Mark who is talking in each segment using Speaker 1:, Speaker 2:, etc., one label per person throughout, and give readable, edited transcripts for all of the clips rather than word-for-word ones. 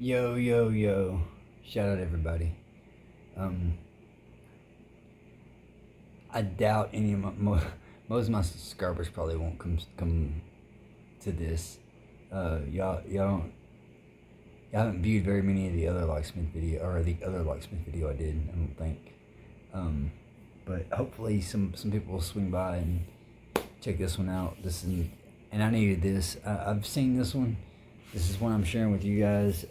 Speaker 1: Yo, yo, yo. Shout out everybody. Um, I doubt any of most of my subscribers probably won't come to this. Y'all haven't viewed very many of the other Locksmith video or the other Locksmith video I did. I don't think. But hopefully some people will swing by and check this one out. And I needed this. I've seen this one. This is one I'm sharing with you guys.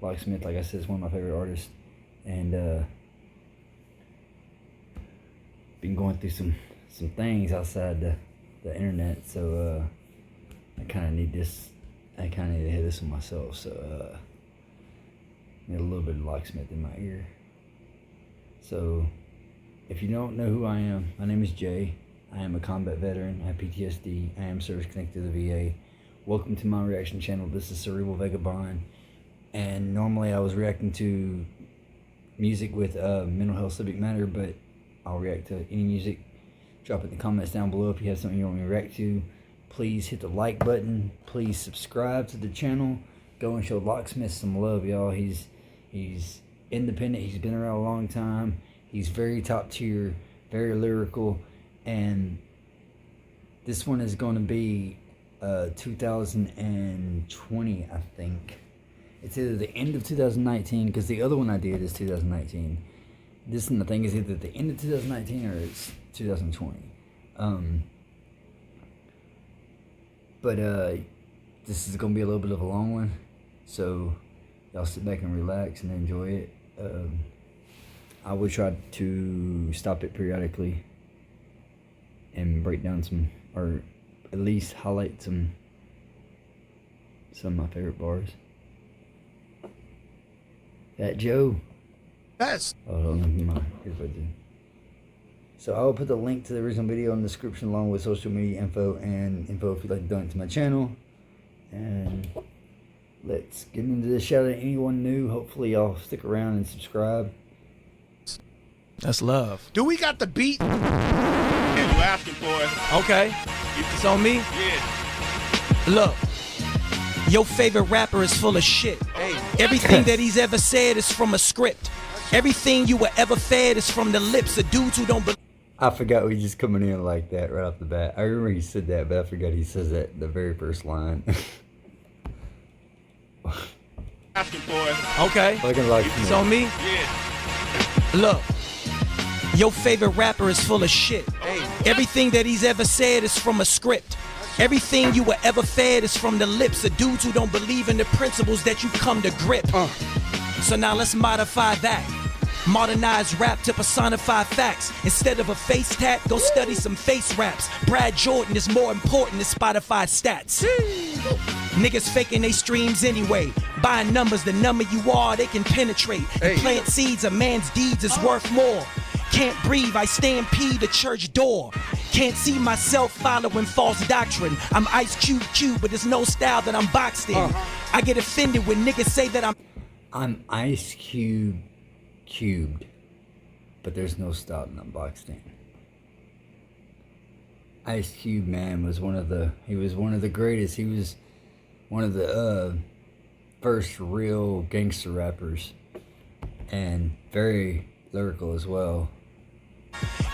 Speaker 1: Locksmith, like I said, is one of my favorite artists, and been going through some things outside the internet. So I kind of need this. I kind of need to hear this one myself. So need a little bit of Locksmith in my ear. So if you don't know who I am, my name is Jay. I am a combat veteran. I have PTSD. I am service connected to the VA. Welcome to my reaction channel. This is Cerebral Vegabond, and normally I was reacting to music with mental health subject matter, but I'll react to any music. Drop it in the comments down below if you have something you want me to react to. Please hit the like button. Please subscribe to the channel. Go and show Locksmith some love, y'all. He's independent. He's been around a long time. He's very top tier, very lyrical, and this one is going to be 2020, I think. It's either the end of 2019, because the other one I did is 2019. This one, the thing, is either the end of 2019 or it's 2020. But this is gonna be a little bit of a long one, so y'all sit back and relax and enjoy it. I will try to stop it periodically and break down some, or at least highlight some of my favorite bars. That Joe.
Speaker 2: Yes.
Speaker 1: Hold on, let me my earbuds in. So I will put the link to the original video in the description, along with social media info and info if you'd like to donate to my channel. And let's get into this. Shout out to anyone new. Hopefully y'all stick around and subscribe.
Speaker 3: That's love.
Speaker 2: Do we got the beat? Yeah, you asking for it.
Speaker 3: Okay. It's on me?
Speaker 2: Yeah.
Speaker 3: Look. Your favorite rapper is full of shit.
Speaker 2: Hey.
Speaker 3: Everything that he's ever said is from a script. Everything you were ever fed is from the lips of dudes who don't believe.
Speaker 1: I forgot we just coming in like that right off the bat. I remember he said that, but I forgot he says that in the very first line.
Speaker 2: Asking for it.
Speaker 3: Okay. It's on me?
Speaker 2: Yeah.
Speaker 3: Look. Your favorite rapper is full of shit.
Speaker 2: Hey.
Speaker 3: Everything that he's ever said is from a script. Everything you were ever fed is from the lips of dudes who don't believe in the principles that you come to grip. So now let's modify that. Modernize rap to personify facts. Instead of a face tat, go study some face raps. Brad Jordan is more important than Spotify stats. Niggas faking they streams anyway. Buying numbers, the number you are, they can penetrate. And plant seeds, a man's deeds is worth more. Can't breathe, I stampede the church door. Can't see myself following false doctrine. I'm Ice Cube, but there's no style that I'm boxed in. I get offended when niggas say that
Speaker 1: I'm Ice cubed, but there's no style that I'm boxed in. Ice Cube, man, was one of the greatest. He was one of the first real gangster rappers, and very lyrical as well.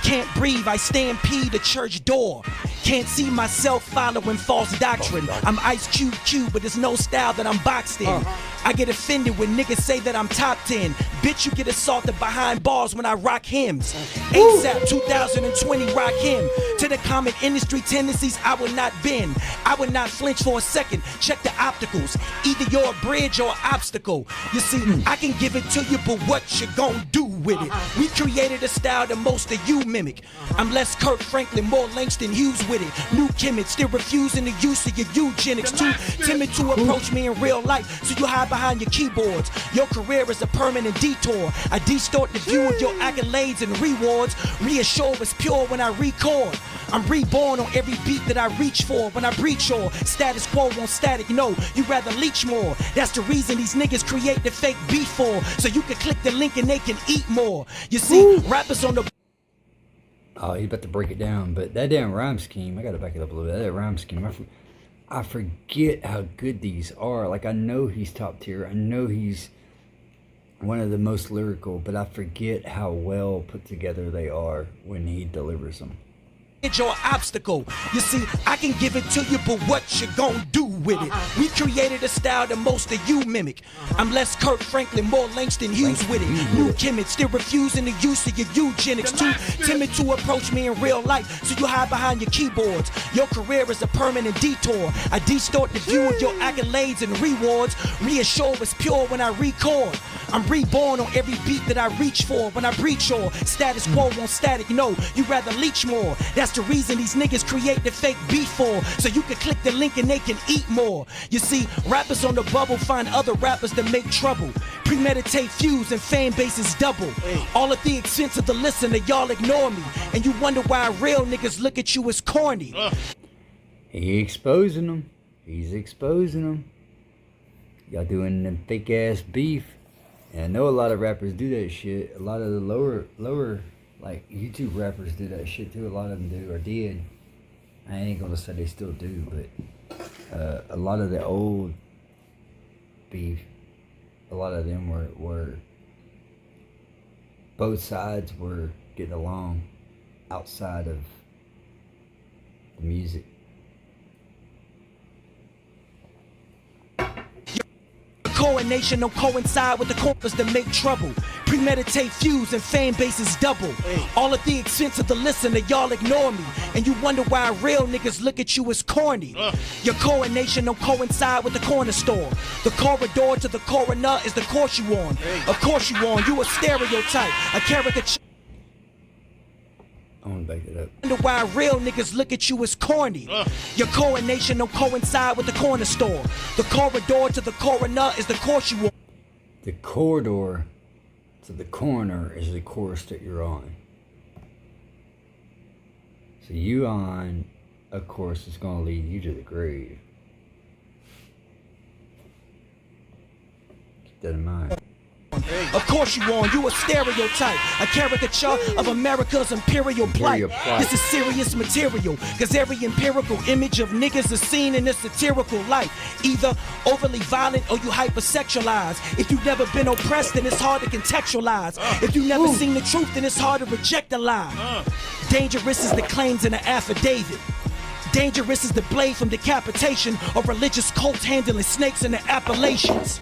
Speaker 3: Can't breathe, I stampede the church door. Can't see myself following false doctrine. I'm Ice Cube, but there's no style that I'm boxed in. I get offended when niggas say that I'm top 10. Bitch, you get assaulted behind bars when I rock hymns. ASAP 2020, rock him. To the common industry tendencies, I will not bend. I would not flinch for a second. Check the opticals. Either you're a bridge or an obstacle. You see, I can give it to you, but what you gon' do with it? We created a style that most of you mimic. I'm less Kirk Franklin, more Langston Hughes with it. New chemics, still refusing the use of your eugenics. Too timid to approach me in real life, so you hide behind your keyboards. Your career is a permanent detour. I distort the view of your accolades and rewards. Reassure is pure when I record. I'm reborn on every beat that I reach for. When I breach or status quo on static, no, you rather leech more. That's the reason these niggas create the fake beef for, so you can click the link and they can eat more. You see, rappers on the...
Speaker 1: Oh, you about to break it down, but that damn rhyme scheme, I gotta back it up a little bit. That rhyme scheme, I forget how good these are. Like, I know he's top tier. I know he's one of the most lyrical, but I forget how well put together they are when he delivers them.
Speaker 3: Your obstacle. You see, I can give it to you, but what you gonna do with it? We created a style that most of you mimic. I'm less Kirk Franklin, more Langston Hughes with it. New chemics, still refusing the use of your eugenics. Too timid to approach me in real life, so you hide behind your keyboards. Your career is a permanent detour. I distort the view of your accolades and rewards. Reassure it's pure when I record. I'm reborn on every beat that I reach for. When I breach or status quo on static, no, you rather leech more. That's the reason these niggas create the fake beef for, so you can click the link and they can eat more. You see, rappers on the bubble find other rappers that make trouble. Premeditate fuse and fan bases double. All at the expense of the listener, y'all ignore me. And you wonder why real niggas look at you as corny.
Speaker 1: He exposing them. He's exposing them. Y'all doing them fake ass beef. And I know a lot of rappers do that shit. A lot of the lower, like, YouTube rappers do that shit too. A lot of them do, or did. I ain't gonna say they still do, but a lot of the old beef, a lot of them were both sides were getting along outside of the music.
Speaker 3: Coronation don't coincide with the corpus that make trouble. Premeditate fuse and fan bases double. All at the expense of the listener, y'all ignore me. And you wonder why real niggas look at you as corny. Your coronation don't coincide with the corner store. The corridor to the coroner is the course you on. Of course you on, you a stereotype, a caricature.
Speaker 1: I want to back it up.
Speaker 3: Wonder why real niggas look at you as corny. Your coronation don't coincide with the corner store. The corridor to the coroner is the course you want.
Speaker 1: The corridor to the corner is the course that you're on. So you on a course that's going to lead you to the grave. Keep that in mind.
Speaker 3: Of course you on, you a stereotype, a caricature of America's imperial plight. This is serious material, cause every empirical image of niggas is seen in a satirical light. Either overly violent or you hypersexualize. If you've never been oppressed, then it's hard to contextualize. If you've never seen the truth, then it's hard to reject a lie. Dangerous is the claims in an affidavit. Dangerous is the blade from decapitation or religious cults handling snakes in the Appalachians.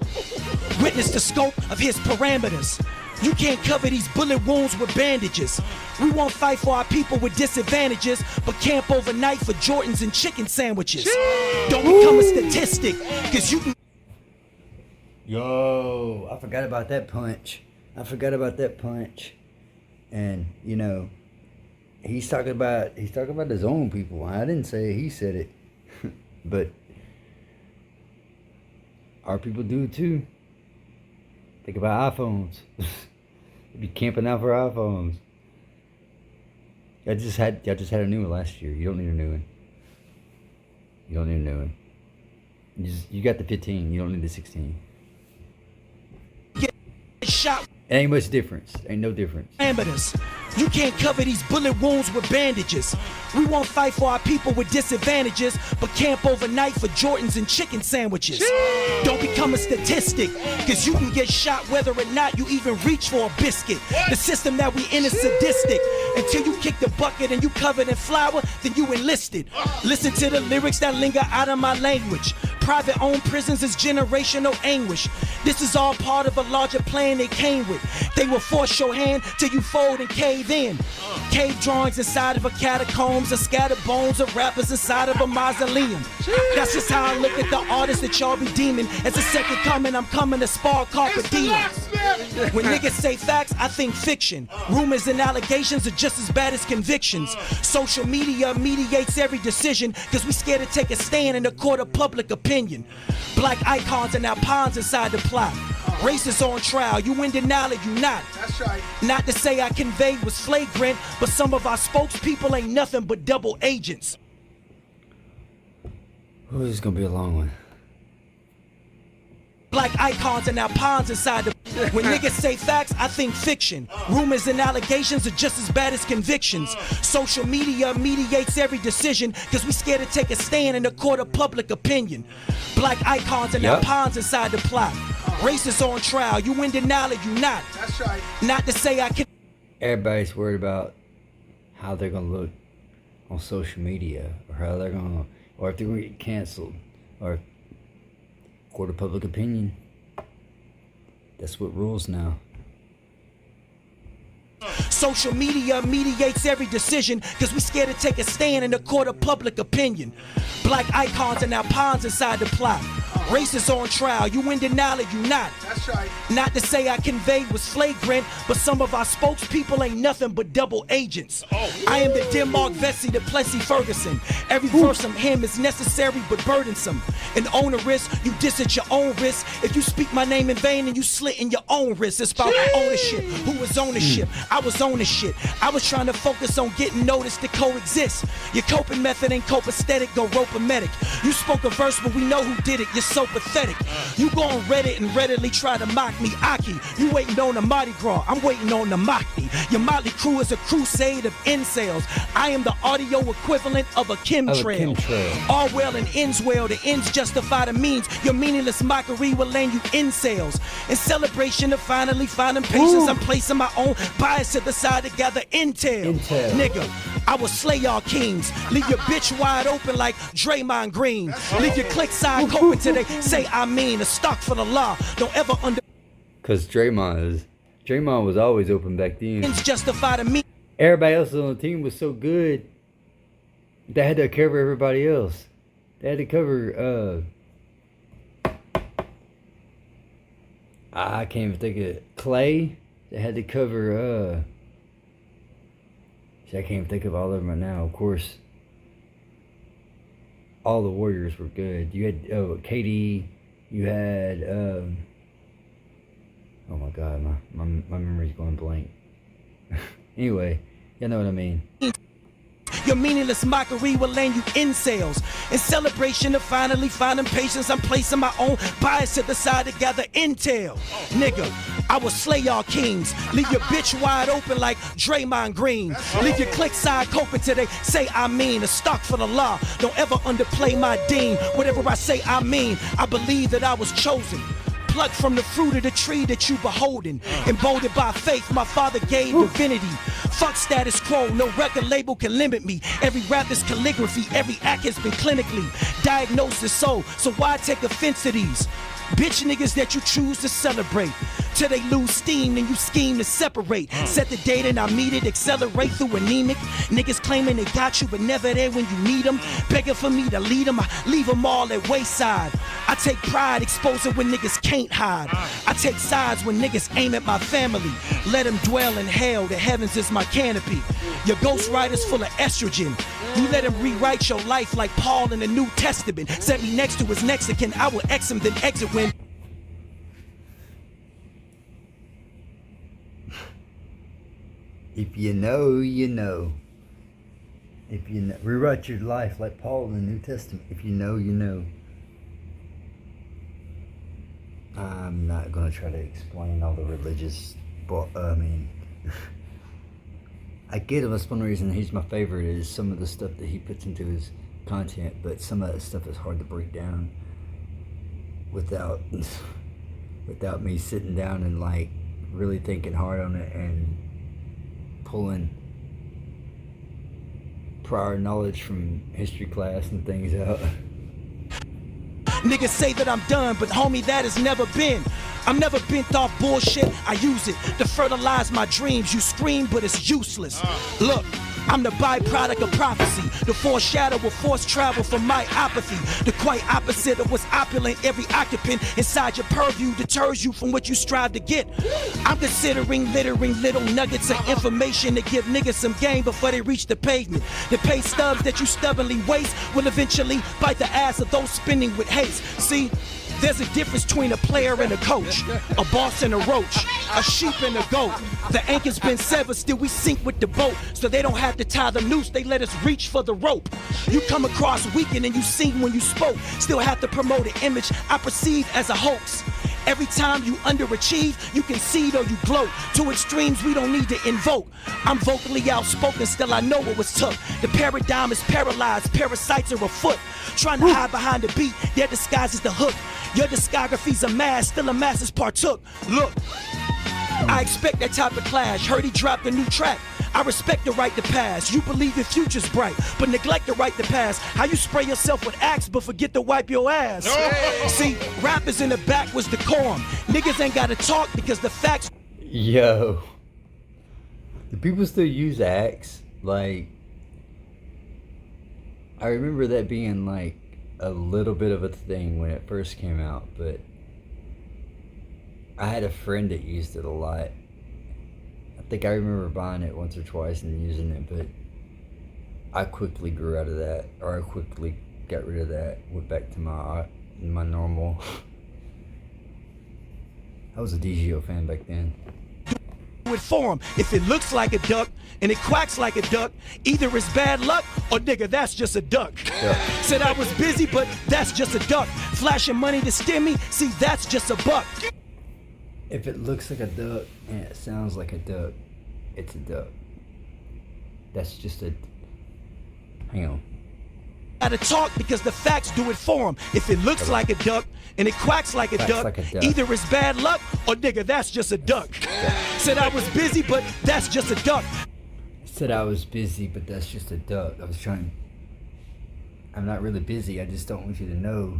Speaker 3: Witness the scope of his parameters. You can't cover these bullet wounds with bandages. We won't fight for our people with disadvantages, but camp overnight for Jordans and chicken sandwiches. Don't become a statistic, cause you can.
Speaker 1: Yo, I forgot about that punch. And, you know, he's talking about his own people. I didn't say he said it. But our people do it too. Think about iPhones. They be camping out for iPhones. Y'all just had a new one last year. You don't need a new one. You got the 15. You don't need the 16.
Speaker 3: Get shot.
Speaker 1: Ain't much difference. Ain't no difference.
Speaker 3: Parameters. You can't cover these bullet wounds with bandages. We won't fight for our people with disadvantages, but camp overnight for Jordans and chicken sandwiches. Don't become a statistic, cause you can get shot whether or not you even reach for a biscuit. The system that we in is sadistic. Until you kick the bucket and you covered in flour, then you enlisted. Listen to the lyrics that linger out of my language. Private owned prisons is generational anguish. This is all part of a larger plan they came with. They will force your hand till you fold and cave in. Cave drawings inside of a catacombs, or scattered bones of rappers inside of a mausoleum. That's just how I look at the artists that y'all be deeming. As a second coming, I'm coming to spar carpe diem. When niggas say facts, I think fiction. Rumors and allegations are just as bad as convictions. Social media mediates every decision, cause we scared to take a stand in the court of public opinion. Black icons are now pawns inside the plot. Racists on trial, you in denial or you not.
Speaker 4: That's right.
Speaker 3: Not to say I conveyed was flagrant, but some of our spokespeople ain't nothing but double agents.
Speaker 1: Oh, this is gonna be a long one.
Speaker 3: Black icons are now pawns inside the When niggas say facts, I think fiction. Rumors and allegations are just as bad as convictions. Social media mediates every decision, cause we scared to take a stand in the court of public opinion. Black icons are now pawns inside the plot. Racists on trial, you in denial or you not.
Speaker 4: That's right.
Speaker 3: Not to say I can.
Speaker 1: Everybody's worried about how they're gonna look on social media, or how they're gonna, or if they're gonna get canceled, or court of public opinion. That's what rules now.
Speaker 3: Social media mediates every decision, cause we scared to take a stand in the court of public opinion. Black icons are now pawns inside the plot. Racists on trial, you in denial or you not.
Speaker 4: That's right.
Speaker 3: Not to say I conveyed was flagrant, but some of our spokespeople ain't nothing but double agents. I am the Denmark Vesey, the Plessy Ferguson. Every verse from him is necessary but burdensome. And onerous, you diss at your own risk. If you speak my name in vain and you slit in your own wrist, it's about ownership. Who was ownership? I was owning shit. I was trying to focus on getting noticed to coexist. Your coping method ain't copacetic, go rope-o-medic. You spoke a verse, but we know who did it. You're so pathetic. You go on Reddit and readily try to mock me. Aki, you waiting on the Mardi Gras. I'm waiting on the Mockney. Your motley crew is a crusade of incels. I am the audio equivalent of a chemtrail. All well and ends well. The ends justify the means. Your meaningless mockery will land you incels. In celebration of finally finding patience, I'm placing my own bias to the side to gather intel. Nigga, I will slay y'all kings. Leave your bitch wide open like Draymond Green. Leave your click side open till they say I mean. A stock for the law. Don't ever under.
Speaker 1: Cause Draymond was always open back then.
Speaker 3: Ends justify the means.
Speaker 1: Everybody else on the team was so good. They had to cover everybody else. They had to cover, I can't even think of it. Clay. They had to cover, I can't even think of all of them right now. Of course, all the Warriors were good. You had, KD. You had, oh my God, my memory's going blank. Anyway, you know what I mean.
Speaker 3: Your meaningless mockery will land you incels. In celebration of finally finding patience, I'm placing my own bias to the side to gather intel. Nigga, I will slay y'all kings. Leave your bitch wide open like Draymond Green. Leave your click side open till they say I mean. A stock for the law. Don't ever underplay my dean. Whatever I say I mean. I believe that I was chosen. Plucked from the fruit of the tree that you beholding. Emboldened by faith, my father gave divinity. Fuck status quo, no record label can limit me. Every rap is calligraphy, every act has been clinically diagnosed as so why take offense to these bitch niggas that you choose to celebrate? Till they lose steam, then you scheme to separate. Set the date and I meet it, accelerate through anemic. Niggas claiming they got you, but never there when you need them. Begging for me to lead them, I leave them all at wayside. I take pride exposing when niggas can't hide. I take sides when niggas aim at my family. Let them dwell in hell, the heavens is my canopy. Your ghostwriter's full of estrogen. You let him rewrite your life like Paul in the New Testament. Set me next to his Mexican, I will X him then exit when.
Speaker 1: If you know, you know. If you know, rewrite your life like Paul in the New Testament. If you know, you know. I'm not gonna try to explain all the religious, I get him. That's one reason he's my favorite, is some of the stuff that he puts into his content, but some of that stuff is hard to break down without me sitting down and like really thinking hard on it and pulling prior knowledge from history class and things out.
Speaker 3: Niggas say that I'm done, but homie, that has never been. I'm never bent off bullshit, I use it to fertilize my dreams. You scream, but it's useless. Look, I'm the byproduct of prophecy, the foreshadow of forced travel from my apathy. The quite opposite of what's opulent. Every occupant inside your purview deters you from what you strive to get. I'm considering littering little nuggets of information to give niggas some game before they reach the pavement. The pay stubs that you stubbornly waste will eventually bite the ass of those spinning with haste. See? There's a difference between a player and a coach, a boss and a roach, a sheep and a goat. The anchor's been severed, still we sink with the boat. So they don't have to tie the noose, they let us reach for the rope. You come across weakened and you sing when you spoke. Still have to promote an image I perceive as a hoax. Every time you underachieve, you concede or you gloat. To extremes we don't need to invoke. I'm vocally outspoken, still I know what was took. The paradigm is paralyzed, parasites are afoot. Trying to hide behind the beat, their disguise is the hook. Your discography's a mask, still a masses partook. Look, I expect that type of clash. Heard he dropped a new track. I respect the right to pass. You believe your future's bright, but neglect the right to pass. How you spray yourself with Axe, but forget to wipe your ass. See, rappers in the back was decorum. Niggas ain't gotta talk because the facts.
Speaker 1: Yo, do people still use Axe? Like, I remember that being like a little bit of a thing when it first came out, but I had a friend that used it a lot. I think I remember buying it once or twice and using it, but I quickly grew out of that, or I quickly got rid of that, went back to my normal. I was a DGO fan back then.
Speaker 3: With form, if it looks like a duck and it quacks like a duck, either it's bad luck or nigga, that's just a duck. Yeah. Said I was busy, but that's just a duck. Flashing money to steer me, see, that's just a buck.
Speaker 1: If it looks like a duck and it sounds like a duck, it's a duck. That's just a... Hang on.
Speaker 3: Gotta talk because the facts do it for him. If it looks like a duck and it quacks like a duck, either it's bad luck or nigga, that's just a duck. Said I was busy, but that's just a duck.
Speaker 1: Said I was busy, but that's just a duck. I'm not really busy. I just don't want you to know.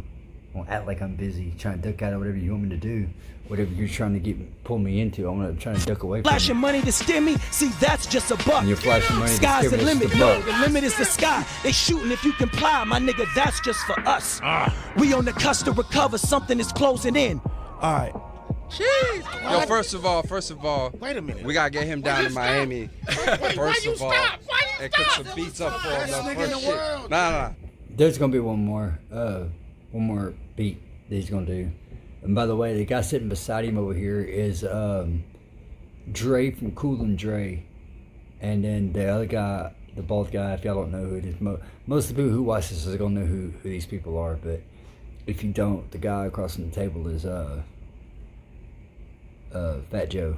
Speaker 1: I won't act like I'm busy, trying to duck out of whatever you want me to do. Whatever you're trying to pull me into, I'm trying to duck away from
Speaker 3: Flashing money to steer me, see, that's just a buck.
Speaker 1: And you're flashing money
Speaker 3: Sky's
Speaker 1: to steer
Speaker 3: the
Speaker 1: me,
Speaker 3: limit, no, the limit is the sky. They shooting if you comply, my nigga, that's just for us. We on the cusp to recover, something is closing in. All right.
Speaker 4: Jeez. Yo, first of all,
Speaker 2: Wait a minute.
Speaker 4: we gotta get him down to Miami. First of all, and cook some beats up for him. First shit. Nah.
Speaker 1: There's gonna be one more beat that he's gonna do. And by the way, the guy sitting beside him over here is Dre from Cool and Dre. And then the other guy, the bald guy, if y'all don't know who it is, most of the people who watch this are gonna know who these people are. But if you don't, the guy across from the table is Fat Joe.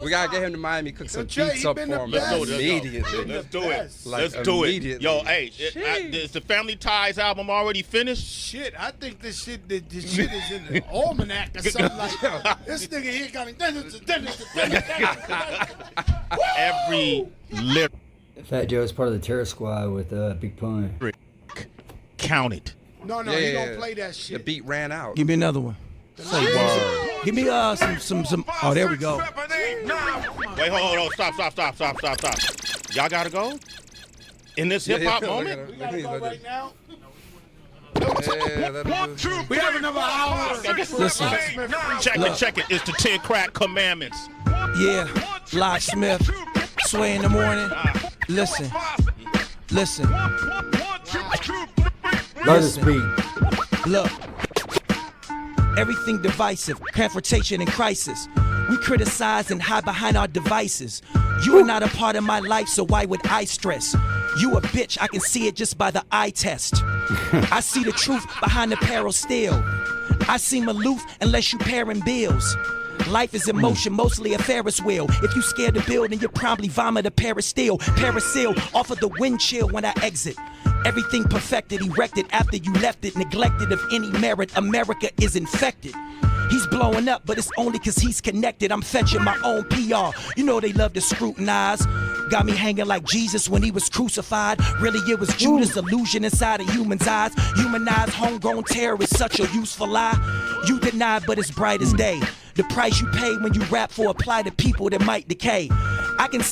Speaker 4: We gotta get him to Miami, cook some beats up for him immediately.
Speaker 2: Let's do it.
Speaker 4: Like,
Speaker 2: Let's do it.
Speaker 4: immediately.
Speaker 2: Yo, hey, is the Family Ties album already finished?
Speaker 5: Shit, I think this shit is in the almanac or something like that. This nigga here got
Speaker 2: Every lyric.
Speaker 1: Fat Joe is part of the Terror Squad with Big Pun.
Speaker 2: Counted.
Speaker 5: No, he don't play that shit.
Speaker 4: The beat ran out.
Speaker 3: Give me another one. Give me some. Oh, there we go.
Speaker 2: Wait, hold on. Stop. Y'all gotta go? In this hip hop moment?
Speaker 5: We gotta go right now.
Speaker 4: We
Speaker 5: have another hour.
Speaker 3: Listen.
Speaker 2: Check it. It's the 10 crack commandments.
Speaker 3: Yeah, Locksmith, Sway in the morning. Listen.
Speaker 1: Love this beat.
Speaker 3: Look. Everything divisive, confrontation and crisis. We criticize and hide behind our devices. You are not a part of my life, so why would I stress? You a bitch, I can see it just by the eye test. I see the truth behind the peril still. I seem aloof unless you pairing bills. Life is in motion, mostly a Ferris wheel. If you scared to build, then you probably vomit a pair of steel. Parasail off of the wind chill when I exit. Everything perfected, erected after you left it, neglected of any merit. America is infected. He's blowing up, but it's only cause he's connected. I'm fetching my own PR. You know they love to scrutinize. Got me hanging like Jesus when he was crucified. Really, it was Judas' illusion inside a human's eyes. Humanized, homegrown terror is such a useful lie. You deny, but it's bright as day. The price you pay when you rap for apply to people that might decay. I can.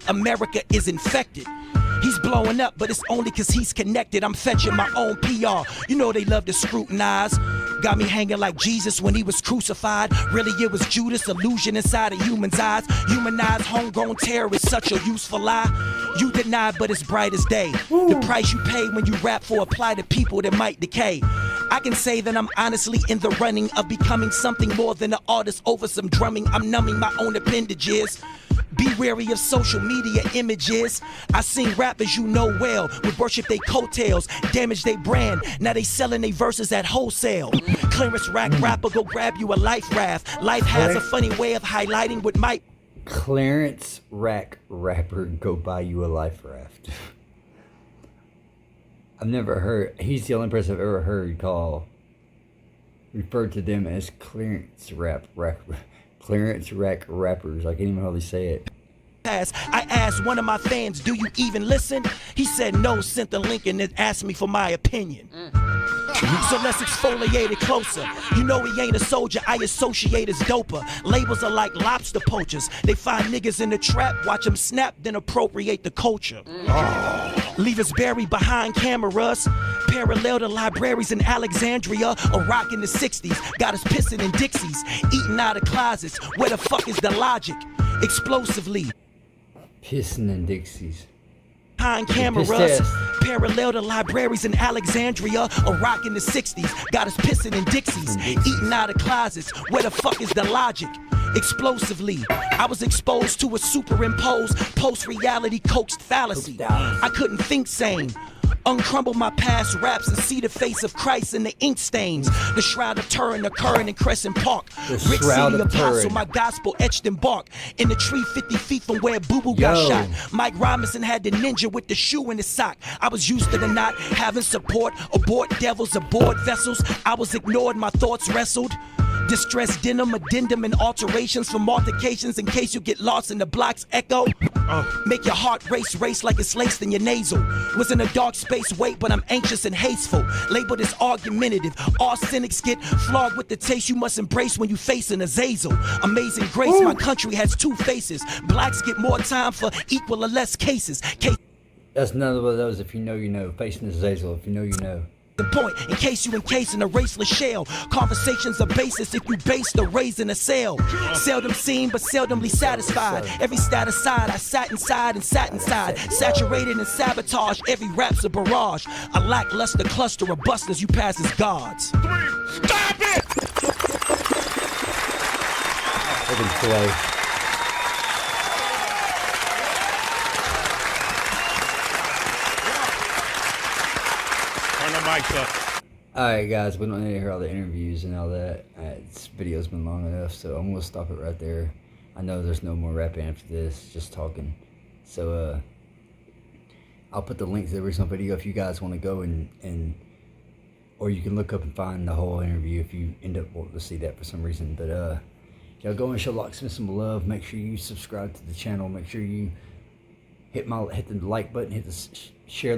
Speaker 3: America is infected. He's blowing up, but it's only cause he's connected. I'm fetching my own PR. You know they love to scrutinize. Got me hanging like Jesus when he was crucified. Really, it was Judas' illusion inside a human's eyes. Humanized, homegrown terror is such a useful lie. You deny, but it's bright as day. The price you pay when you rap for apply to people that might decay. I can say that I'm honestly in the running of becoming something more than an artist over some drumming. I'm numbing my own appendages. Be wary of social media images. I seen rappers you know well would worship they coattails, damage they brand. Now they selling they verses at wholesale. Clearance rack rapper go grab you a life raft. Life has a funny way of highlighting what might.
Speaker 1: Clearance rack rapper go buy you a life raft. I've never heard. He's the only person I've ever heard referred to them as clearance rack rappers. I can't even hardly say it.
Speaker 3: I asked one of my fans, do you even listen? He said no, sent the link and then asked me for my opinion. So let's exfoliate it closer. You know he ain't a soldier, I associate as doper. Labels are like lobster poachers. They find niggas in the trap, watch them snap, then appropriate the culture. Leave us buried behind cameras. Parallel to libraries in Alexandria. A rock in the 60s, got us pissing in Dixies. Eating out of closets, where the fuck is the logic? Explosively.
Speaker 1: Pissing in Dixies.
Speaker 3: Behind cameras, parallel to libraries in Alexandria, a rock in the 60s, got us pissing in Dixies, eating out of closets, where the fuck is the logic? Explosively, I was exposed to a superimposed, post-reality coaxed fallacy. I couldn't think sane. Uncrumble my past raps and see the face of Christ in the ink stains. The shroud of Turin occurring in Crescent Park. Rick City Apostle, my gospel etched in bark. In the tree 50 feet from where Boo Boo got shot. Mike Robinson had the ninja with the shoe in his sock. I was used to the not having support. Abort devils, aboard vessels. I was ignored, my thoughts wrestled. Distressed denim, addendum, and alterations from altercations in case you get lost in the block's echo. Make your heart race like it's laced in your nasal. Was in a dark space, wait, but I'm anxious and hasteful. Labeled as argumentative. All cynics get flogged with the taste you must embrace when you face an Azazel. Amazing grace, my country has two faces. Blacks get more time for equal or less cases.
Speaker 1: That's another one of those, if you know, you know. Facing Azazel, if you know, you know.
Speaker 3: The point, in case you encase in a raceless shell. Conversations are basis if you base the raising a sail. Seldom seen but seldomly satisfied. Every status side I sat inside and sat inside. Saturated and sabotage, every rap's a barrage. A lackluster cluster of busters you pass as gods.
Speaker 2: Stop it!
Speaker 1: Alright guys, we don't need to hear all the interviews and all that. This video's been long enough, so I'm gonna stop it right there. I know there's no more rapping after this, just talking. So I'll put the link to the original video if you guys want to go and or you can look up and find the whole interview if you end up wanting to see that for some reason. But y'all go and show Locksmith some love. Make sure you subscribe to the channel. Make sure you hit the like button, hit the share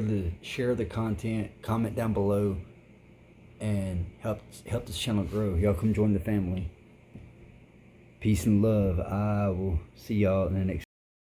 Speaker 1: the content, comment down below, and help this channel grow. Y'all come join the family. Peace and love. I will see y'all in the next